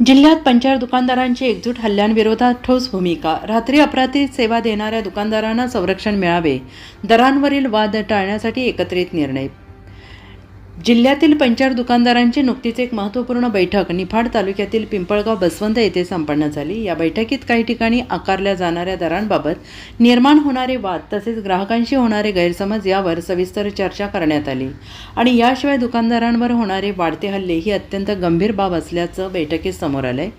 जिल्ह्यात पंचार दुकानदारांची एकजूट हल्ल्यांविरोधात ठोस भूमिका. रात्री अपरात्री सेवा देणाऱ्या दुकानदारांना संरक्षण मिळावे, दरांवरील वाद टाळण्यासाठी एकत्रित निर्णय. जिल्ह्यातील पंचार दुकानदारांची नुकतीच एक महत्त्वपूर्ण बैठक निफाड तालुक्यातील पिंपळगाव बसवंत येथे संपन्न झाली. या बैठकीत काही ठिकाणी आकारल्या जाणाऱ्या दरांबाबत निर्माण होणारे वाद तसेच ग्राहकांशी होणारे गैरसमज यावर सविस्तर चर्चा करण्यात आली आणि याशिवाय दुकानदारांवर होणारे वाढते हल्ले ही अत्यंत गंभीर बाब असल्याचं बैठकीत समोर आलंय.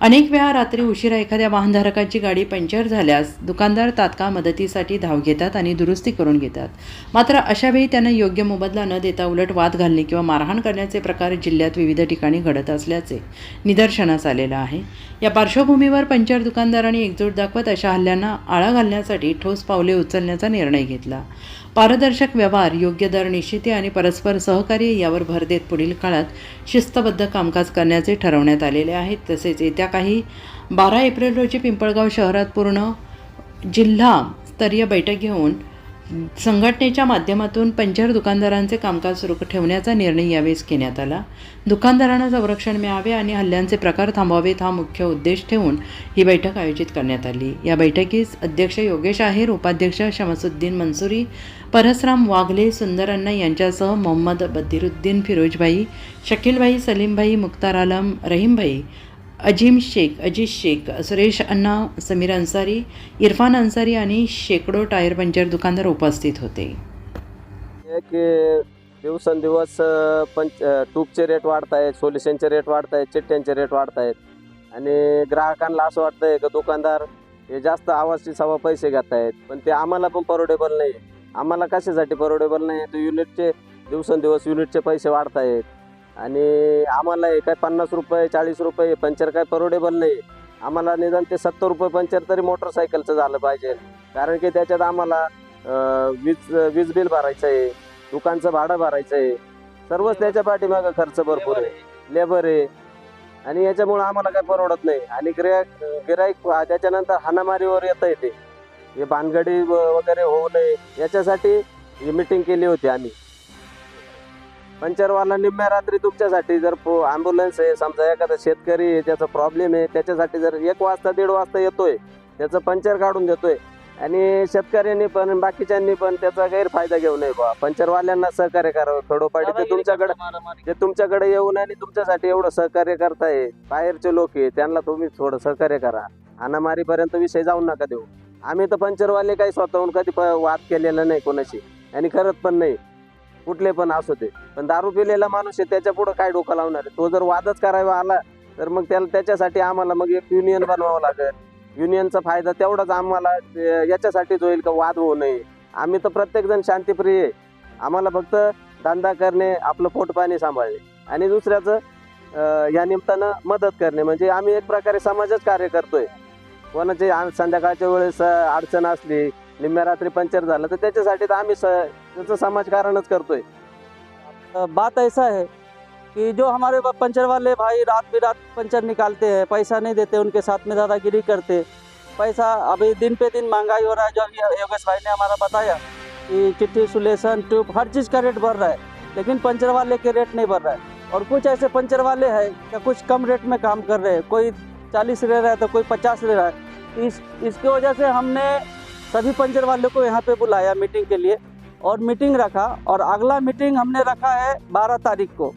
अनेक वेळा रात्री उशिरा एखाद्या वाहनधारकाची गाडी पंक्चर झाल्यास दुकानदार तात्काळ मदतीसाठी धाव घेतात आणि दुरुस्ती करून घेतात. मात्र अशावेळी त्यांना योग्य मोबदला न देता उलट वाद घालणे किंवा मारहाण करण्याचे प्रकार जिल्ह्यात विविध ठिकाणी घडत असल्याचे निदर्शनास आलेलं आहे. या पार्श्वभूमीवर पंचार दुकानदारांनी एकजूट दाखवत अशा हल्ल्यांना आळा घालण्यासाठी ठोस पावले उचलण्याचा निर्णय घेतला. पारदर्शक व्यवहार, योग्य दर निश्चिती आणि परस्पर सहकार्य यावर भर देत पुढील काळात शिस्तबद्ध कामकाज करण्याचे ठरवण्यात आलेले आहे. तसेच येत्या काही 12 एप्रिल रोजी पिंपळगाव शहरात पूर्ण जिल्हा स्तरीय बैठक घेऊन संघटनेच्या माध्यमातून पंचार दुकानदारांचे कामकाज सुरू ठेवण्याचा निर्णय यावेळी घेण्यात आला. दुकानदारांना संरक्षण मिळावे आणि हल्ल्यांचे प्रकार थांबवावेत हा मुख्य उद्देश ठेवून ही बैठक आयोजित करण्यात आली. या बैठकीस अध्यक्ष योगेश आहेर, उपाध्यक्ष शमसुद्दीन मंसुरी, परसराम वाघले, सुंदर अण्णा यांच्यासह मोहम्मद बदिरुद्दीन, फिरोजभाई, शकीलभाई, सलीमभाई, मुख्तार आलम, रहीमभाई, अजीम शेख, अजीज शेख, सुरेश अण्णा, समीर अन्सारी, इरफान अन्सारी आणि शेकडो टायर पंचर दुकानदार उपस्थित होते. की दिवसेंदिवस ट्यूबचे रेट वाढत आहेत, सोल्युशनचे रेट वाढत आहेत, चिठ्ठ्यांचे रेट वाढत आहेत आणि ग्राहकांना असं वाटतंय की दुकानदार हे जास्त आवाजची सवा पैसे घेत आहेत, पण ते आम्हाला पण परवडेबल नाही. आम्हाला कशासाठी परवडेबल नाही, तर युनिटचे दिवसेंदिवस युनिटचे पैसे वाढत आहेत आणि आम्हाला हे काय 50 रुपये 40 रुपये पंचर काय परवडेबल नाही. आम्हाला निदान ते 70 रुपये पंचर तरी मोटरसायकलचं झालं पाहिजे, कारण की त्याच्यात आम्हाला वीज बिल भरायचं आहे, दुकानचं भाडं भरायचं आहे, सर्वच त्याच्या पाठीमागं खर्च भरपूर आहे, लेबर आहे आणि याच्यामुळं आम्हाला काय परवडत नाही. आणि गिराईक त्याच्यानंतर हाणामारीवर येतं येते, हे भानगडी वगैरे होऊ नये याच्यासाठी ही मीटिंग केली होती आम्ही. पंचरवाला निम्म्या रात्री तुमच्यासाठी जर ॲम्ब्युलन्स आहे, समजा एखादा शेतकरी आहे त्याचा प्रॉब्लेम आहे, त्याच्यासाठी जर 1 वाजता 1:30 वाजता येतोय, त्याचं पंचर काढून देतोय आणि शेतकऱ्यांनी पण बाकीच्यांनी पण त्याचा गैरफायदा घेऊ नये बा. पंचरवाल्यांना सहकार्य करावं. खडोपाडी ते तुमच्याकडे येऊन आणि तुमच्यासाठी एवढं सहकार्य करताय, बाहेरचे लोक आहे त्यांना तुम्ही थोडं सहकार्य करा. हाणामारीपर्यंत विषय जाऊन नका देऊ. आम्ही तर पंचरवाले काही स्वतःहून कधी वाद केलेला नाही कोणाशी आणि करत पण नाही, कुठले पण असू दे. पण दारू पिलेला माणूस आहे त्याच्या पुढं काय डोकं लावणार आहे. तो जर वादच करायला आला तर मग त्याच्यासाठी आम्हाला मग एक युनियन बनवावं लागेल. युनियनचा फायदा तेवढाच आम्हाला याच्यासाठीच होईल का वाद होऊ नये. आम्ही तर प्रत्येकजण शांतिप्रिय आहे. आम्हाला फक्त धंदा करणे, आपलं पोटपाणी सांभाळणे आणि दुसऱ्याचं या निमित्तानं मदत करणे, म्हणजे आम्ही एक प्रकारे समाजच कार्य करतोय. कोणाची संध्याकाळच्या वेळेस अडचण असली, निम्म्या रात्री पंचर झालं तर त्याच्यासाठी तर आम्ही त्याचं समाजकारणच करतोय. बात ऐसा है कि जो हमारे पंचर वाले भाई रात बिरात पंचर निकालते हैं, पैसा नहीं देते, उनके साथ में दादागिरी करते, पैसा अभी दिन पे दिन महंगाई हो रहा है। जो अभी योगेश भाई ने हमारा बताया कि चिट्ठी, सुलेशन, ट्यूब, हर चीज़ का रेट बढ़ रहा है, लेकिन पंचर वाले के रेट नहीं बढ़ रहा है। और कुछ ऐसे पंचर वाले हैं कि कुछ कम रेट में काम कर रहे हैं, कोई 40 ले रहा है तो कोई 50 ले रहा है। इसकी वजह से हमने सभी पंचर वालों को यहाँ पे बुलाया मीटिंग के लिए और मीटिंग रखा, और अगला मीटिंग हमने रखा है 12 तारीख को,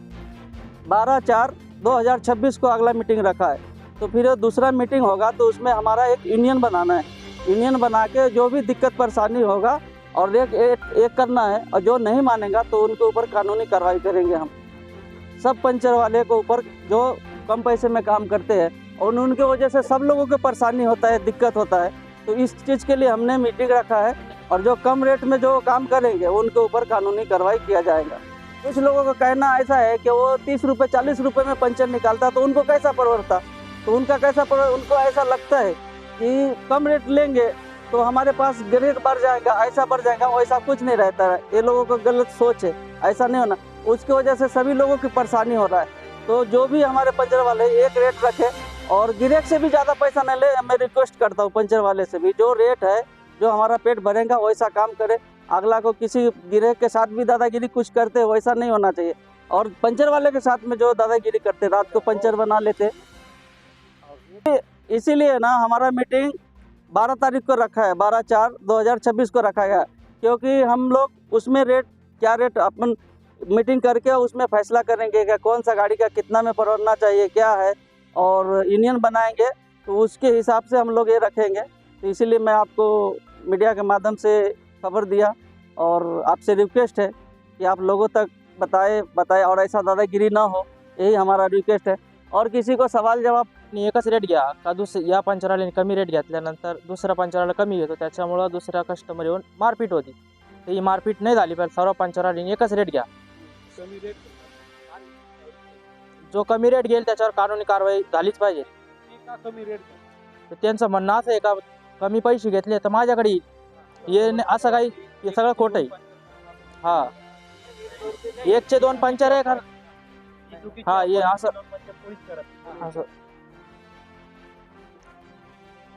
12/4/2026 को अगला मीटिंग रखा है। तो फिर दूसरा मीटिंग होगा तो उसमें हमारा एक यूनियन बनाना है। यूनियन बना के जो भी दिक्कत परेशानी होगा और एक करना है, और जो नहीं मानेगा तो उनके ऊपर कानूनी कार्रवाई करेंगे हम। सब पंचर वाले को ऊपर जो कम पैसे में काम करते हैं और उनके वजह से सब लोगों को परेशानी होता है, दिक्कत होता है, तो इस चीज़ के लिए हमने मीटिंग रखा है। और जो कम रेट में जो काम करेंगे उनके ऊपर कानूनी कार्रवाई किया जाएगा। कुछ लोगों का कहना ऐसा है कि वो 30 रुपये 40 रुपये में पंचर निकालता तो उनको कैसा परवड़ता, तो उनका कैसा उनको ऐसा लगता है कि कम रेट लेंगे तो हमारे पास ग्राहक बढ़ जाएगा, ऐसा बढ़ जाएगा। वैसा कुछ नहीं रहता है, ये लोगों का गलत सोच है, ऐसा नहीं होना। उसकी वजह से सभी लोगों की परेशानी हो रहा है। तो जो भी हमारे पंचर वाले एक रेट रखे और गिराहक से भी ज़्यादा पैसा न ले। मैं रिक्वेस्ट करता हूँ पंचर वाले से भी, जो रेट है, जो हमारा पेट भरेगा वैसा काम करे। अगला को किसी गिराहक के साथ भी दादागिरी कुछ करते वैसा नहीं होना चाहिए। और पंचर वाले के साथ में जो दादागिरी करते, रात को पंचर बना लेते, इसीलिए ना हमारा मीटिंग 12 तारीख को रखा है, 12/4/2026 को रखा गया, क्योंकि हम लोग उसमें क्या रेट अपन मीटिंग करके उसमें फैसला करेंगे कि कौन सा गाड़ी का कितना में परवड़ना चाहिए क्या है, और यूनियन बनाएंगे तो उसके हिसाब से हम लोग ये रखेंगे। तो इसीलिए मैं आपको मीडिया के माध्यम से खबर दिया और आपसे रिक्वेस्ट है कि आप लोगों तक बताए और ऐसा दादागिरी ना हो, यही हमारा रिक्वेस्ट है। और किसी को सवाल जवाब आणि एकच रेट घ्या का या पंचरवाल्याने कमी रेट घेतल्यानंतर दुसऱ्या पंचरवाला कमी घेतो, त्याच्यामुळं दुसऱ्या कस्टमर येऊन मारपीट होती. तर ही मारपीट नाही झाली पाहिजे. सर्व पंचरवाल्याने एकच रेट घ्या. जो कमी रेट घेईल त्याच्यावर कानूनी कारवाई झालीच पाहिजे. तर त्यांचं म्हणणं असं आहे का कमी पैसे घेतले तर माझ्याकडे येईल. असं काही हे सगळं खोटं आहे. हा 1चे 2 पंचर आहे. हा हे असं